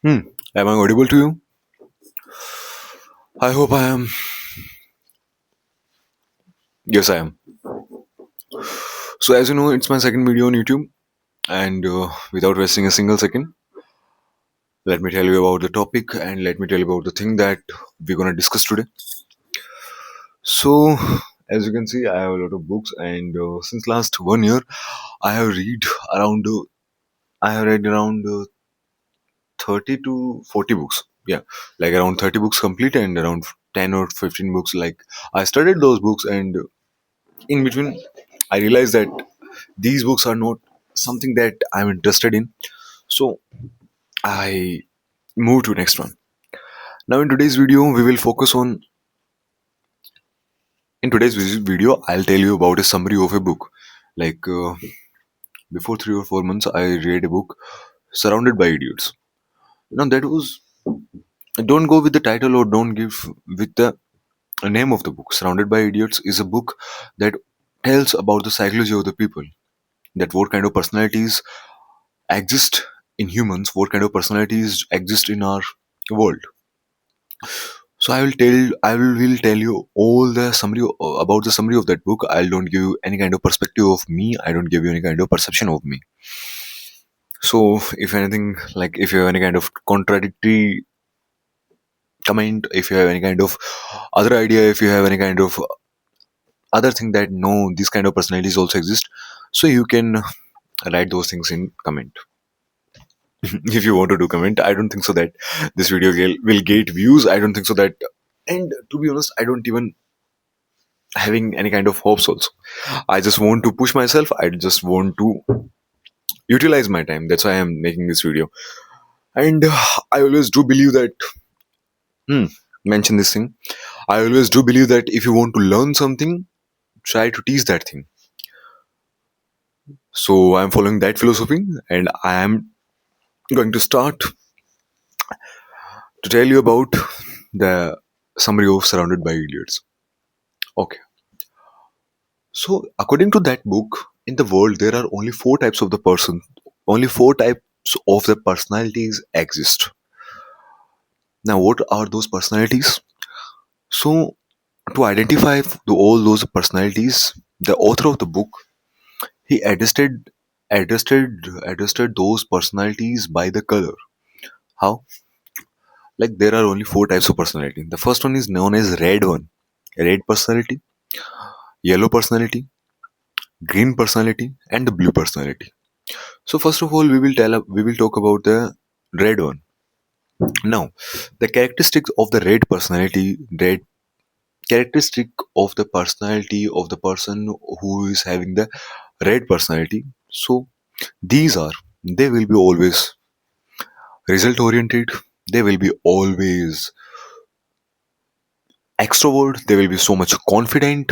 Hmm. Am I audible to you? I hope I am. Yes, I am. So, as you know, it's my second video on YouTube, and without wasting a single second, let me tell you about the topic and let me tell you about the thing that we're gonna discuss today. So, as you can see, I have a lot of books, and since last 1 year, I have read around. I have read around 30 to 40 books. Yeah, like around 30 books complete and around 10 or 15 books. Like I studied those books, and in between, I realized that these books are not something that I'm interested in. So I move to next one. Now in today's video, we will focus on in today's video, I'll tell you about a summary of a book. Like before 3 or 4 months, I read a book, Surrounded by Idiots. That was, don't go with the title or don't give with the name of the book. Surrounded by Idiots is a book that tells about the psychology of the people, that what kind of personalities exist in humans, what kind of personalities exist in our world. So I will tell you all the summary about the summary of that book. I don't give you any kind of perspective of me. I don't give you any kind of perception of me. So if anything, like if you have any kind of contradictory comment, if you have any kind of other idea, if you have any kind of other thing that no, this kind of personalities also exist, so you can write those things in comment. If you want to do comment, I don't think so that this video will get views. I don't think so that, and to be honest, I don't even having any kind of hopes also. I just want to push myself. I just want to utilize my time. That's why I'm making this video. And I always do believe that, hmm, mention this thing. I always do believe that if you want to learn something, try to teach that thing. So I'm following that philosophy, and I am going to start to tell you about the summary of Surrounded by Idiots. Okay. So according to that book, in the world there are only four types of the person. Only four types of the personalities exist. Now, what are those personalities? So, to identify all those personalities, the author of the book he adjusted those personalities by the color. How? Like there are only four types of personality. The first one is known as red one, red personality, yellow personality, green personality, and the blue personality. So first of all, we will talk about the red one. Now, the characteristics of the red characteristic of the personality of the person who is having the red personality. So these are, they will be always result oriented, they will be always extrovert, they will be so much confident,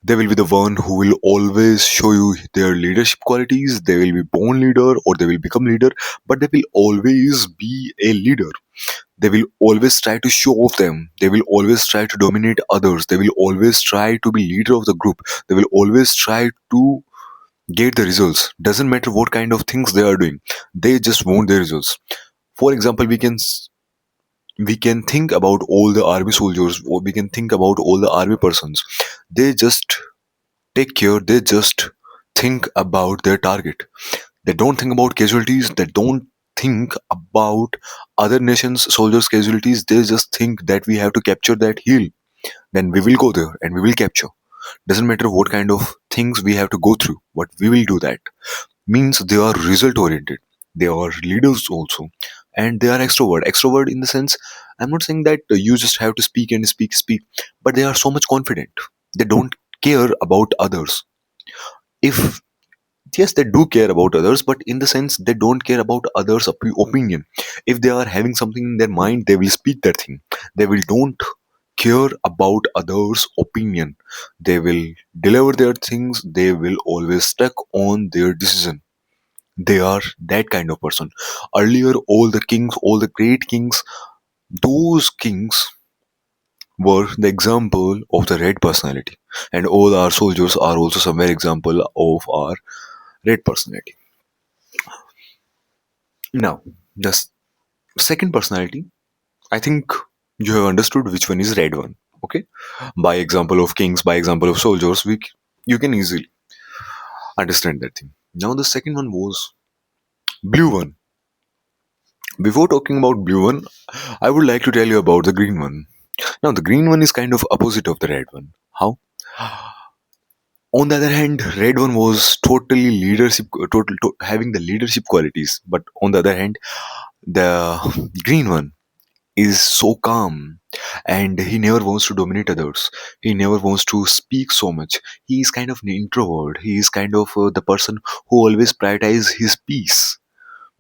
they will be the one who will always show you their leadership qualities, they will be born leader or they will become leader, but they will always be a leader. They will always try to show off them, they will always try to dominate others, they will always try to be leader of the group, they will always try to get the results. Doesn't matter what kind of things they are doing, they just want the results. For example, we can think about all the army soldiers, or we can think about all the army persons. They just take care, they just think about their target. They don't think about casualties, they don't think about other nations soldiers casualties. They just think that we have to capture that hill, then we will go there and we will capture. Doesn't matter what kind of things we have to go through, but we will do that. Means they are result oriented, they are leaders also, and they are extrovert in the sense, I'm not saying that you just have to speak and speak, but they are so much confident, they don't care about others. If yes, they do care about others, but in the sense they don't care about others opinion. If they are having something in their mind, they will speak that thing. They will don't care about others opinion, they will deliver their things, they will always stuck on their decision. They are that kind of person. Earlier, all the kings, all the great kings, those kings were the example of the red personality. And all our soldiers are also somewhere example of our red personality. Now, just Second personality, I think you have understood which one is red one. Okay, by example of kings, by example of soldiers, you can easily understand that thing. Now the second one was blue one. Before talking about blue one, I would like to tell you about the green one. Now the green one is kind of opposite of the red one. How? On the other hand, red one was totally leadership, having the leadership qualities. But on the other hand, the green one is so calm, and he never wants to dominate others. He never wants to speak so much. He is kind of an introvert. He is kind of the person who always prioritizes his peace.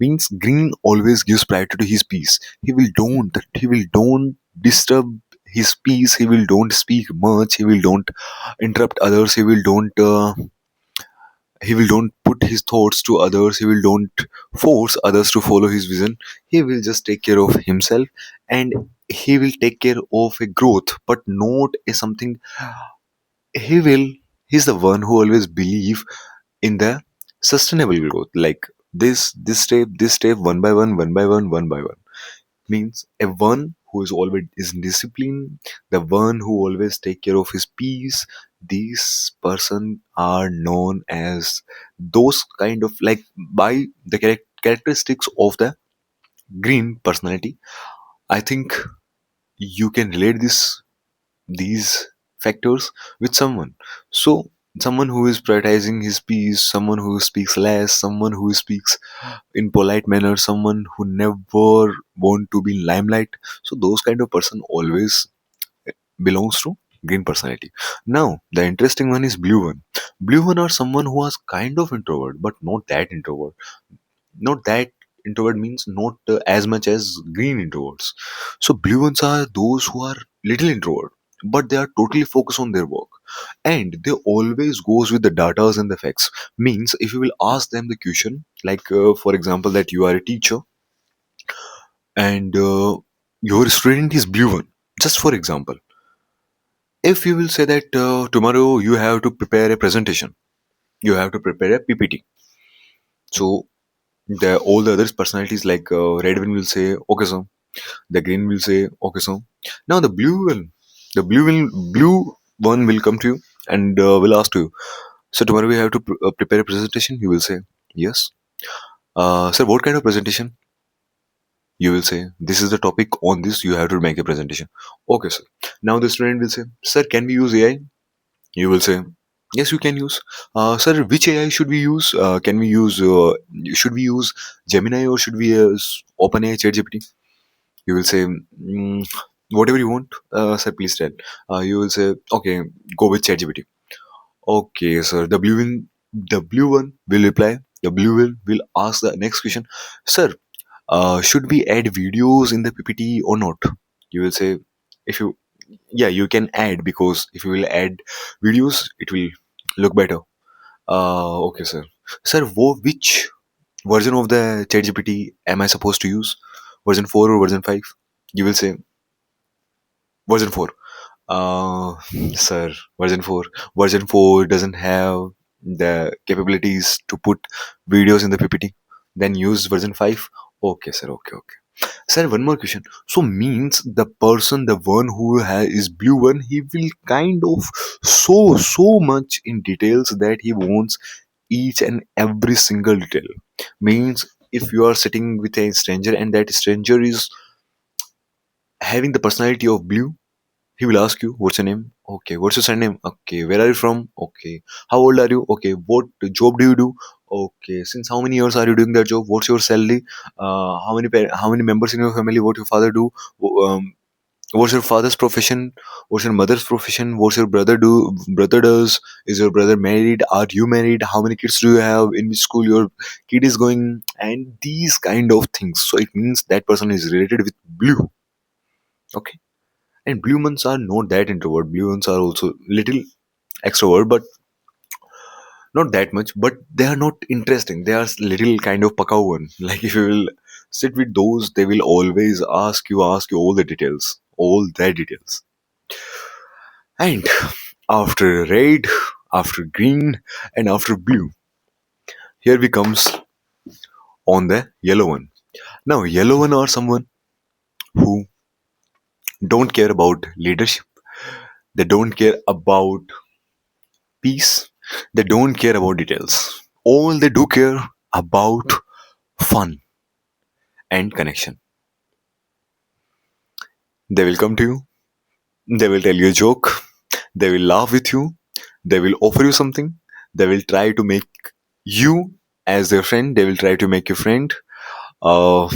Means green always gives priority to his peace. He will don't disturb his peace. He will don't speak much. He will don't interrupt others. He will don't put his thoughts to others. He will don't force others to follow his vision. He will just take care of himself, and he will take care of a growth, but not a something. He's the one who always believe in the sustainable growth, like this step, one by one, means a one who is always is disciplined, the one who always take care of his peace. These person are known as those kind of, like, by the characteristics of the green personality. I think you can relate these factors with someone. So someone who is prioritizing his peace, someone who speaks less, someone who speaks in polite manner, someone who never want to be in limelight. So those kind of person always belongs to green personality. Now the interesting one is blue one. Blue one are someone who is kind of introvert, but not that introvert. Not that introvert means not as much as green introverts. So blue ones are those who are little introvert, but they are totally focused on their work, and they always goes with the datas and the facts. Means if you will ask them the question, like for example, that you are a teacher, and your student is blue one. Just for example, if you will say that tomorrow you have to prepare a presentation, you have to prepare a PPT. So the all the other personalities, like red one will say okay sir, the green will say okay sir. Now the blue one will come to you and will ask you, so tomorrow we have to prepare a presentation. You will say yes. Sir, what kind of presentation? You will say this is the topic, on this you have to make a presentation. Okay sir. Now the student will say, sir, can we use AI? You will say yes, you can use. Sir, which AI should we use? Can we use should we use Gemini, or should we use OpenAI, ChatGPT? You will say whatever you want. Sir, please tell. You will say okay, go with ChatGPT. Okay sir, the blue one will reply. The blue will ask the next question. Sir, should we add videos in the PPT or not? You will say, if you yeah, you can add, because if you will add videos it will look better. Okay sir. Sir, which version of the ChatGPT am I supposed to use? Version 4 or version 5? You will say version 4. uh Sir, version 4. Version 4 doesn't have the capabilities to put videos in the PPT. Then use version 5. Okay sir, okay. Sir, one more question. So means the person, the one who is blue one, he will kind of so much in details that he wants each and every single detail. Means if you are sitting with a stranger and that stranger is having the personality of blue, he will ask you, what's your name? Okay. What's your surname? Okay. Where are you from? Okay. How old are you? Okay. What job do you do? Okay. Since how many years are you doing that job? What's your salary? How many members in your family? What your father do? Um, what's your father's profession? What's your mother's profession? What's your brother does? Is your brother married? Are you married? How many kids do you have? In which school your kid is going? And these kind of things. So it means that person is related with blue. Okay. And blue ones are not that introvert. Blue ones are also little extrovert, but not that much. But they are not interesting. They are little kind of pakau one. Like if you will sit with those, they will always ask you all the details, all their details. And after red, after green, and after blue, here we comes on the yellow one. Now, yellow one are someone who don't care about leadership. They don't care about peace. They don't care about details. All they do care about fun and connection. They will come to you. They will tell you a joke. They will laugh with you. They will offer you something. They will try to make you as their friend. They will try to make you friend. Uh,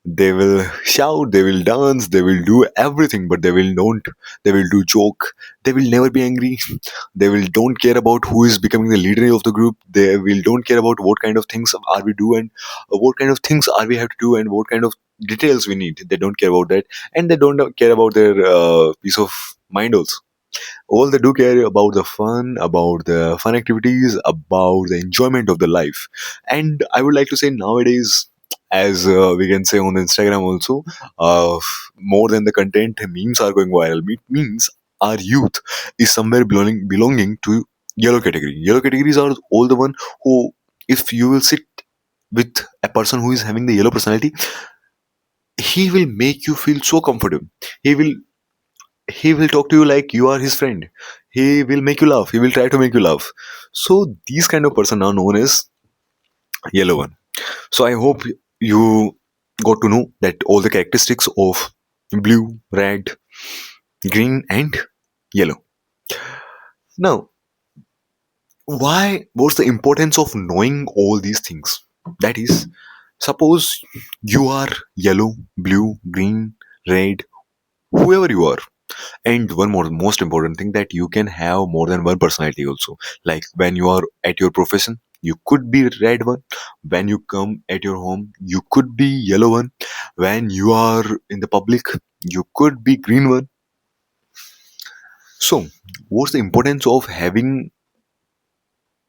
they will shout, they will dance, they will do everything, but they will don't. They will do joke. They will never be angry. They will don't care about who is becoming the leader of the group. They will don't care about what kind of things are we do and what kind of things are we have to do and what kind of details we need. They don't care about that, and they don't care about their peace of mind also. All they do care about the fun, about the fun activities, about the enjoyment of the life. And I would like to say nowadays, as we can say on Instagram also, more than the content, memes are going viral. It means our youth is somewhere belonging to yellow category. Yellow categories are all the one who, if you will sit with a person who is having the yellow personality, he will make you feel so comfortable. He will he will talk to you like you are his friend. He will make you laugh. He will try to make you laugh. So these kind of person are known as yellow one. So I hope you got to know that all the characteristics of blue, red, green and yellow. Now, what's the importance of knowing all these things? That is, suppose you are yellow, blue, green, red, whoever you are. And one more most important thing, that you can have more than one personality also. Like when you are at your profession, you could be red one. When you come at your home, you could be yellow one. When you are in the public, you could be green one. So, what's the importance of having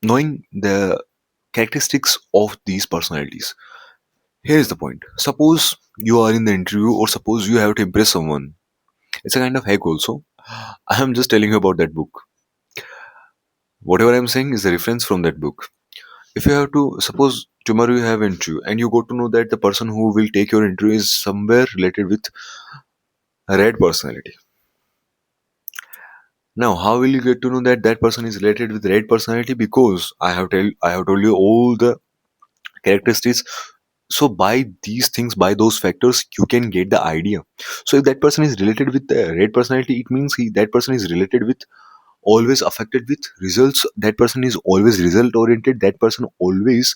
knowing the characteristics of these personalities? Here is the point. Suppose you are in the interview, or suppose you have to impress someone. It's a kind of hack also. I am just telling you about that book. Whatever I'm saying is a reference from that book. If you have to, suppose tomorrow you have interview and you got to know that the person who will take your interview is somewhere related with a red personality. Now, how will you get to know that that person is related with red personality? Because I have told you all the characteristics. So by these things, by those factors, you can get the idea. So if that person is related with the red personality, it means that person is related with, always affected with results. That person is always result oriented. That person always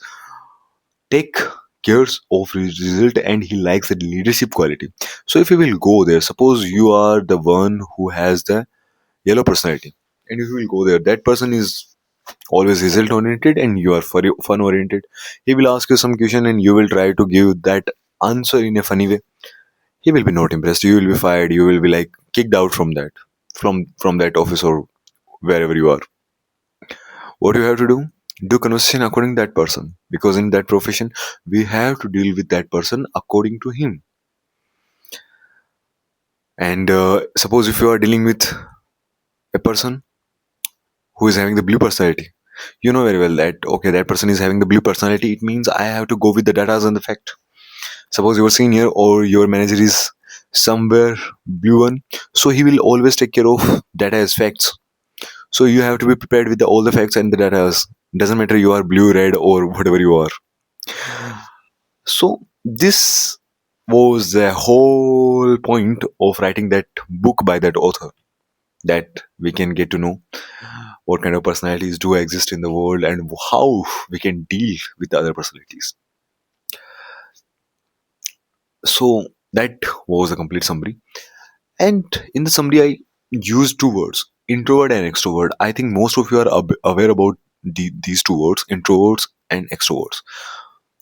take cares of his result, and he likes the leadership quality. So if you will go there, suppose you are the one who has the yellow personality, and if you will go there, that person is always result oriented and you are fun oriented. He will ask you some question and you will try to give that answer in a funny way. He will be not impressed. You will be fired. You will be like kicked out from that, from that office or wherever you are. What you have to do conversation according to that person, because in that profession we have to deal with that person according to him. And suppose if you are dealing with a person who is having the blue personality, you know very well that okay, that person is having the blue personality, it means I have to go with the data and the fact. Suppose your senior or your manager is somewhere blue one, so he will always take care of data as facts. So you have to be prepared with all the facts and the data. Doesn't matter you are blue, red or whatever you are. So this was the whole point of writing that book by that author, that we can get to know what kind of personalities do exist in the world and how we can deal with the other personalities. So that was a complete summary. And in the summary, I used two words, introvert and extrovert. I think most of you are aware about these two words, introverts and extroverts.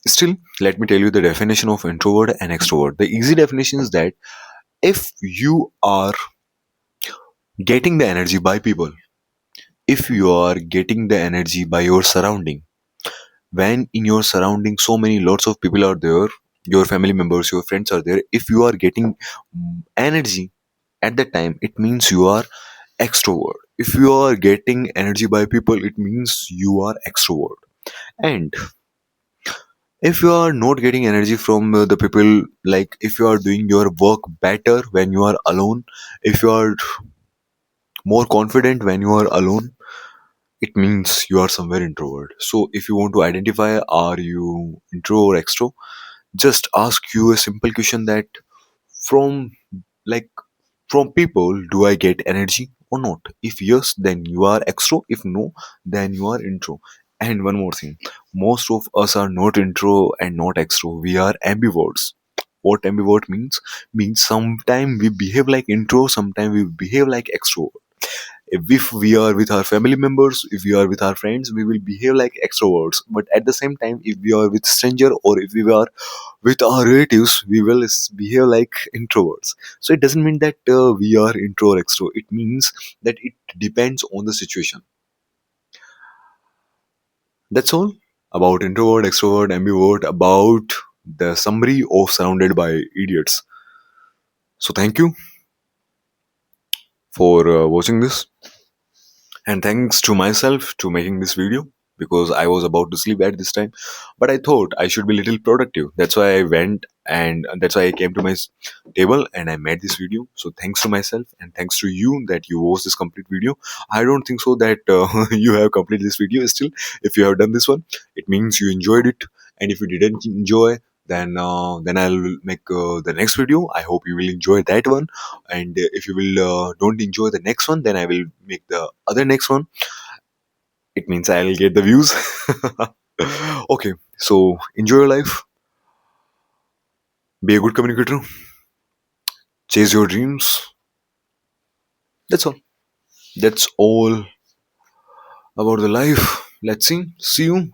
Still, let me tell you the definition of introvert and extrovert. The easy definition is that if you are getting the energy by people, if you are getting the energy by your surrounding, when in your surrounding so many lots of people are there, your family members, your friends are there, if you are getting energy at that time, it means you are extrovert. If you are getting energy by people, it means you are extrovert. And If you are not getting energy from the people, like if you are doing your work better when you are alone, if you are more confident when you are alone, it means you are somewhere introvert. So if you want to identify are you intro or extro, just ask you a simple question that from like from people, do I get energy or not? If yes, then you are extro. If no, then you are intro. And one more thing, most of us are not intro and not extro. We are ambiverts. What ambivert means sometimes we behave like intro, sometimes we behave like extro. If we are with our family members, if we are with our friends, we will behave like extroverts, but at the same time if we are with stranger or if we are with our relatives, we will behave like introverts. So it doesn't mean that we are intro or extro. It means that it depends on the situation. That's all about introvert, extrovert, ambivert, about the summary of surrounded by idiots. So thank you for watching this. And thanks to myself to making this video, because I was about to sleep at this time, but I thought I should be a little productive. That's why I went, and that's why I came to my table and I made this video. So thanks to myself and thanks to you that you watched this complete video. I don't think so that you have completed this video still. If you have done this one, it means you enjoyed it. And if you didn't enjoy, then I'll make the next video. I hope you will enjoy that one. And if you will don't enjoy the next one, then I will make the other next one. It means I'll get the views. Okay, so enjoy your life, be a good communicator, chase your dreams. That's all. That's all about the life. Let's see you.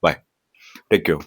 Bye. Take care.